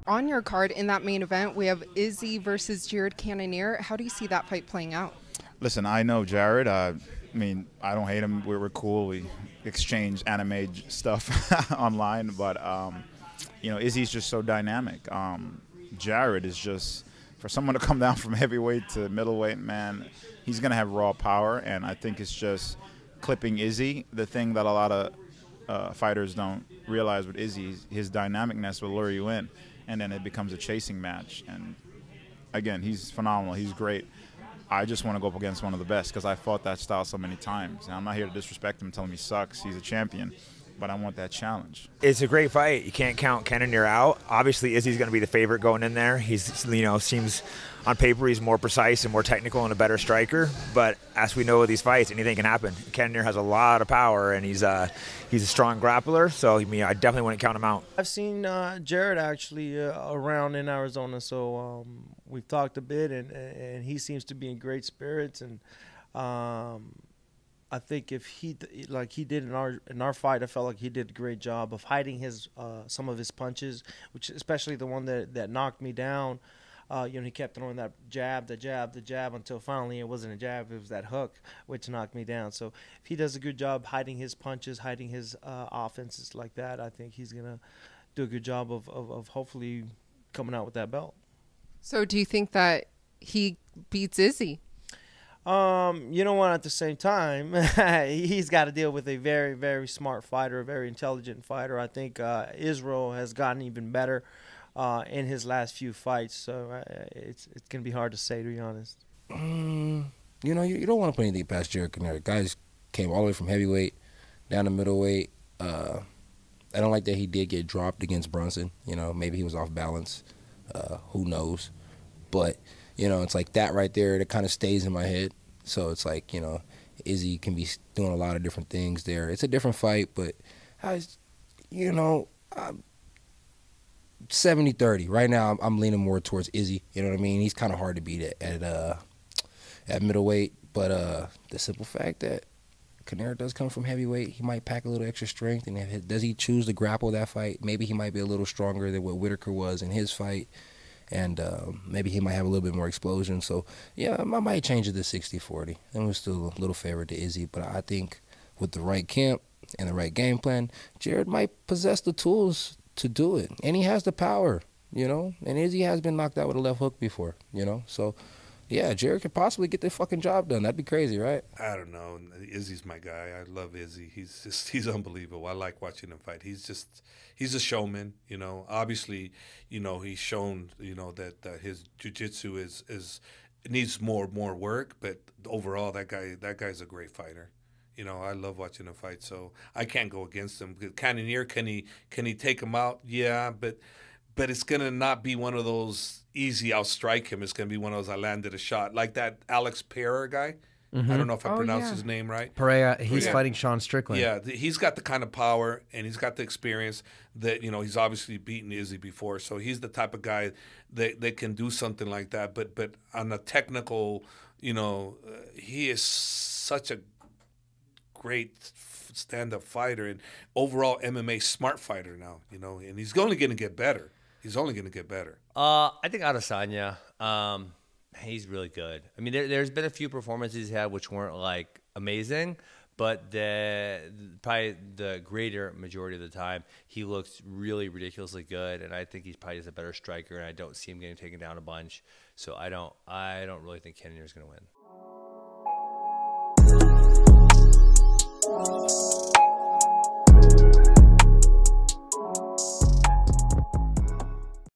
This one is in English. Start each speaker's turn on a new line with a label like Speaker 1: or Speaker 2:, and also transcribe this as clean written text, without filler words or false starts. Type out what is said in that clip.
Speaker 1: On your card in that main event, we have Izzy versus Jared Cannonier. How do you see that fight playing out?
Speaker 2: Listen, I know Jared. I mean, I don't hate him. We're cool. We exchange anime stuff online, but you know, Izzy's just so dynamic. Jared is just, for someone to come down from heavyweight to middleweight, man, he's gonna have raw power, and I think it's just clipping Izzy. The thing that a lot of fighters don't realize with Izzy, his dynamicness will lure you in, and then it becomes a chasing match. And again, he's phenomenal. He's great. I just want to go up against one of the best because I fought that style so many times. And I'm not here to disrespect him and tell him he sucks. He's a champion. But I want that challenge.
Speaker 3: It's a great fight. You can't count Cannonier out. Obviously, Izzy's going to be the favorite going in there. He's, you know, seems on paper he's more precise and more technical and a better striker. But as we know with these fights, anything can happen. Cannonier has a lot of power, and he's a strong grappler. So I mean, I definitely wouldn't count him out.
Speaker 4: I've seen Jared actually around in Arizona, so we've talked a bit, and he seems to be in great spirits. And I think if he, like he did in our fight, I felt like he did a great job of hiding his some of his punches, which especially the one that knocked me down. You know, he kept throwing that jab, the jab until finally it wasn't a jab, it was that hook which knocked me down. So if he does a good job hiding his punches, hiding his offenses like that, I think he's gonna do a good job of hopefully coming out with that belt.
Speaker 1: So do you think that he beats Izzy?
Speaker 4: You know what, at the same time, he's got to deal with a very, very smart fighter, a very intelligent fighter. I think Israel has gotten even better in his last few fights, so it's going to be hard to say, to be honest.
Speaker 5: You know, you don't want to put anything past Jared Cannonier. Guys came all the way from heavyweight down to middleweight. I don't like that he did get dropped against Brunson. You know, maybe he was off balance. Who knows? But you know, it's like that right there that kind of stays in my head. So it's like, you know, Izzy can be doing a lot of different things there. It's a different fight, but, you know, 70-30. Right now I'm leaning more towards Izzy. You know what I mean? He's kind of hard to beat at middleweight. But the simple fact that Cannonier does come from heavyweight, he might pack a little extra strength. And does he choose to grapple that fight? Maybe he might be a little stronger than what Whitaker was in his fight. And maybe he might have a little bit more explosion. So, yeah, I might change it to 60-40. And we're still a little favored to Izzy. But I think with the right camp and the right game plan, Jared might possess the tools to do it. And he has the power, you know. And Izzy has been knocked out with a left hook before, you know. So, yeah, Jared could possibly get the fucking job done. That'd be crazy, right?
Speaker 6: I don't know. Izzy's my guy. I love Izzy. He's unbelievable. I like watching him fight. He's a showman, you know. Obviously, you know, he's shown, you know, that his jiu-jitsu needs more work, but overall that guy's a great fighter. You know, I love watching him fight, so I can't go against him. Cannonier, can he take him out? Yeah, but it's gonna not be one of those easy, I'll strike him. It's going to be one of those, I landed a shot. Like that Alex Pereira guy. I don't know if I pronounced his name right.
Speaker 7: Pereira, he's fighting Sean Strickland.
Speaker 6: Yeah, he's got the kind of power and he's got the experience that, you know, he's obviously beaten Izzy before. So he's the type of guy that can do something like that. But on a technical, you know, he is such a great stand-up fighter and overall MMA smart fighter now, you know, and he's only going to get better. He's only going to get better.
Speaker 8: I think Adesanya, he's really good. I mean, there's been a few performances he's had which weren't like amazing, but probably the greater majority of the time, he looks really ridiculously good, and I think he's probably just a better striker, and I don't see him getting taken down a bunch. So I don't really think Cannonier is going to win.